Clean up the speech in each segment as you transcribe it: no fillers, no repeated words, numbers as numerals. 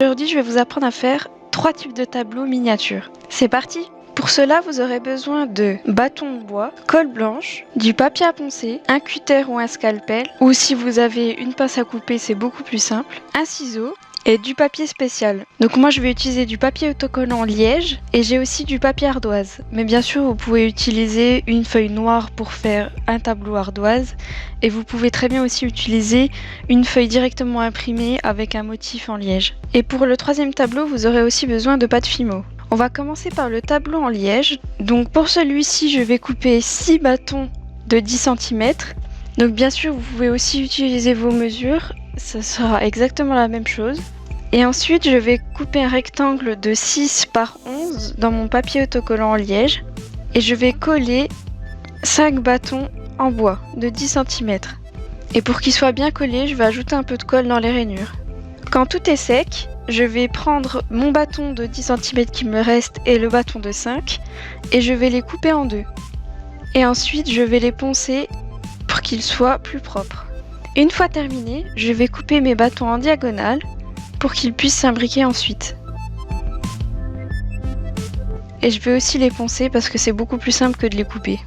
Aujourd'hui, je vais vous apprendre à faire 3 types de tableaux miniatures. C'est parti! Pour cela, vous aurez besoin de bâtons de bois, colle blanche, du papier à poncer, un cutter ou un scalpel, ou si vous avez une pince à couper, c'est beaucoup plus simple, un ciseau et du papier spécial. Donc moi, je vais utiliser du papier autocollant liège et j'ai aussi du papier ardoise. Mais bien sûr, vous pouvez utiliser une feuille noire pour faire un tableau ardoise et vous pouvez très bien aussi utiliser une feuille directement imprimée avec un motif en liège. Et pour le troisième tableau, vous aurez aussi besoin de pâte Fimo. On va commencer par le tableau en liège. Donc pour celui-ci, je vais couper 6 bâtons de 10 cm. Donc bien sûr, vous pouvez aussi utiliser vos mesures, ça sera exactement la même chose. Et ensuite, je vais couper un rectangle de 6 par 11 dans mon papier autocollant en liège. Et je vais coller 5 bâtons en bois de 10 cm. Et pour qu'il soit bien collé, je vais ajouter un peu de colle dans les rainures. Quand tout est sec, je vais prendre mon bâton de 10 cm qui me reste et le bâton de 5 et je vais les couper en deux. Et ensuite, je vais les poncer pour qu'ils soient plus propres. Une fois terminé, je vais couper mes bâtons en diagonale pour qu'ils puissent s'imbriquer ensuite. Et je vais aussi les poncer parce que c'est beaucoup plus simple que de les couper.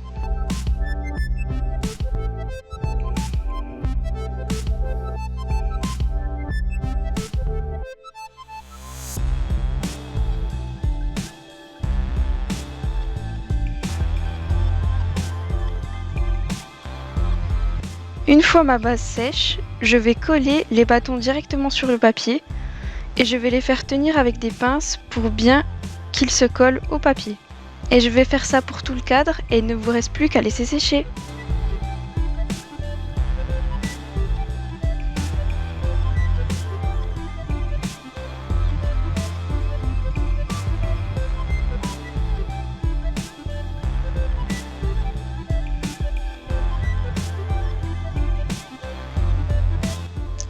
Une fois ma base sèche, je vais coller les bâtons directement sur le papier et je vais les faire tenir avec des pinces pour bien qu'ils se collent au papier. Et je vais faire ça pour tout le cadre et il ne vous reste plus qu'à laisser sécher.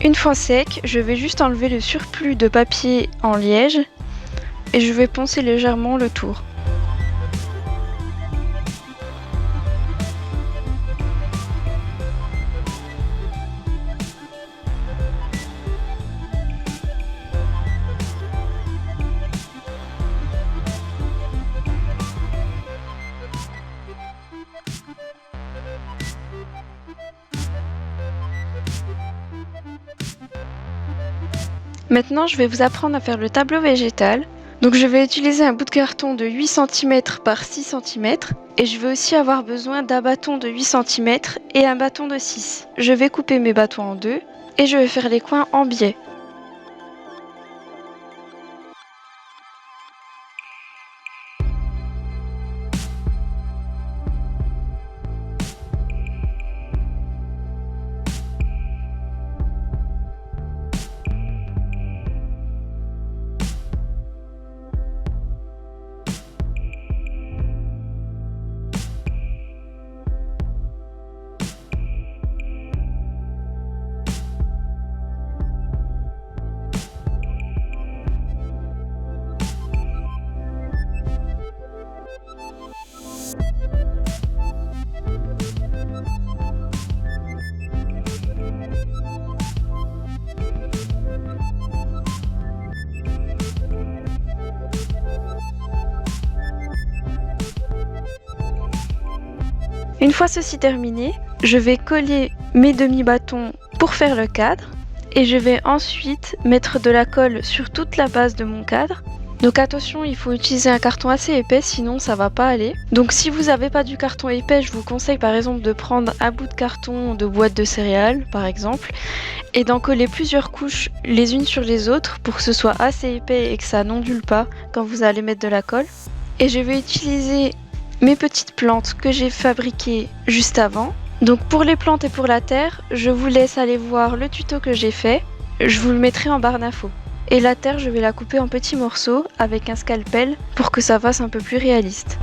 Une fois sec, je vais juste enlever le surplus de papier en liège et je vais poncer légèrement le tour. Maintenant, je vais vous apprendre à faire le tableau végétal. Donc je vais utiliser un bout de carton de 8 cm par 6 cm et je vais aussi avoir besoin d'un bâton de 8 cm et un bâton de 6. Je vais couper mes bâtons en deux et je vais faire les coins en biais. Une fois ceci terminé, je vais coller mes demi-bâtons pour faire le cadre et je vais ensuite mettre de la colle sur toute la base de mon cadre. Donc attention, il faut utiliser un carton assez épais, sinon ça va pas aller. Donc si vous n'avez pas du carton épais, je vous conseille par exemple de prendre un bout de carton de boîte de céréales par exemple et d'en coller plusieurs couches les unes sur les autres pour que ce soit assez épais et que ça n'ondule pas quand vous allez mettre de la colle. Et je vais utiliser mes petites plantes que j'ai fabriquées juste avant. Donc pour les plantes et pour la terre, je vous laisse aller voir le tuto que j'ai fait. Je vous le mettrai en barre d'infos. Et la terre, je vais la couper en petits morceaux avec un scalpel pour que ça fasse un peu plus réaliste.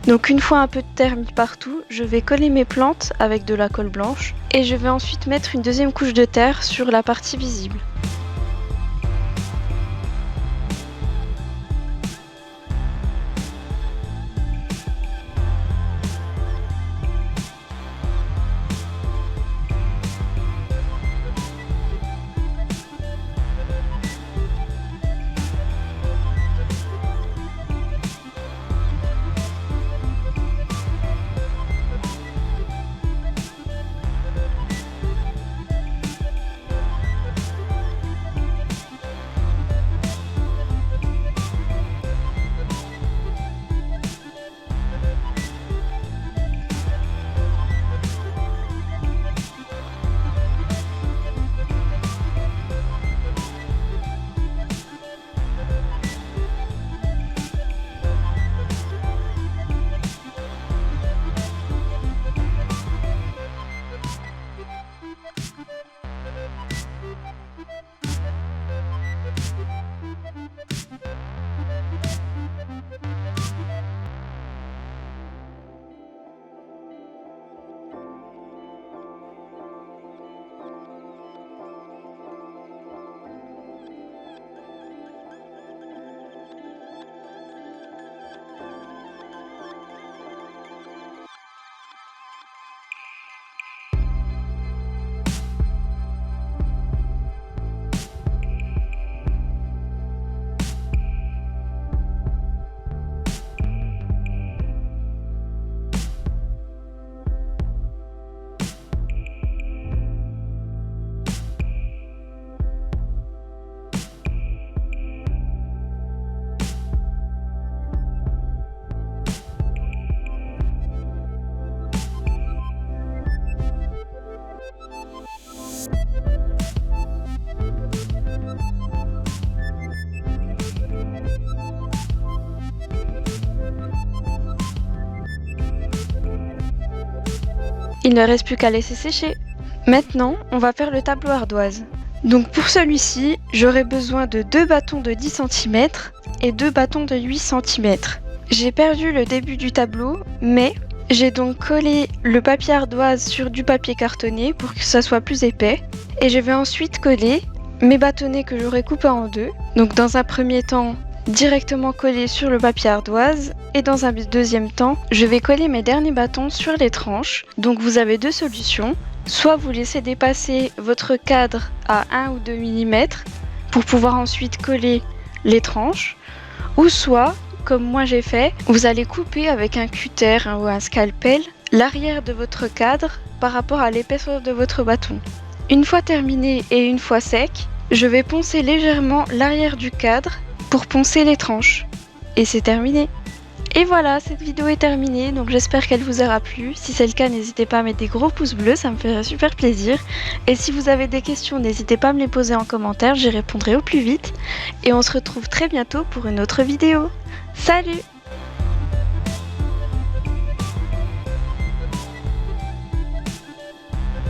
Donc une fois un peu de terre mis partout, je vais coller mes plantes avec de la colle blanche et je vais ensuite mettre une deuxième couche de terre sur la partie visible. Il ne reste plus qu'à laisser sécher. Maintenant, on va faire le tableau ardoise. Donc pour celui-ci, j'aurai besoin de 2 bâtons de 10 cm et 2 bâtons de 8 cm. J'ai perdu le début du tableau, mais j'ai donc collé le papier ardoise sur du papier cartonné pour que ça soit plus épais. Et je vais ensuite coller mes bâtonnets que j'aurai coupés en deux. Donc dans un premier temps, directement collé sur le papier ardoise et dans un deuxième temps, je vais coller mes derniers bâtons sur les tranches. Donc vous avez 2 solutions. Soit vous laissez dépasser votre cadre à 1 ou 2 mm pour pouvoir ensuite coller les tranches, ou soit, comme moi j'ai fait, vous allez couper avec un cutter ou un scalpel l'arrière de votre cadre par rapport à l'épaisseur de votre bâton. Une fois terminé et une fois sec, je vais poncer légèrement l'arrière du cadre pour poncer les tranches. Et c'est terminé. Et voilà, cette vidéo est terminée, donc j'espère qu'elle vous aura plu. Si c'est le cas, n'hésitez pas à mettre des gros pouces bleus, ça me ferait super plaisir. Et si vous avez des questions, n'hésitez pas à me les poser en commentaire, j'y répondrai au plus vite. Et on se retrouve très bientôt pour une autre vidéo. Salut!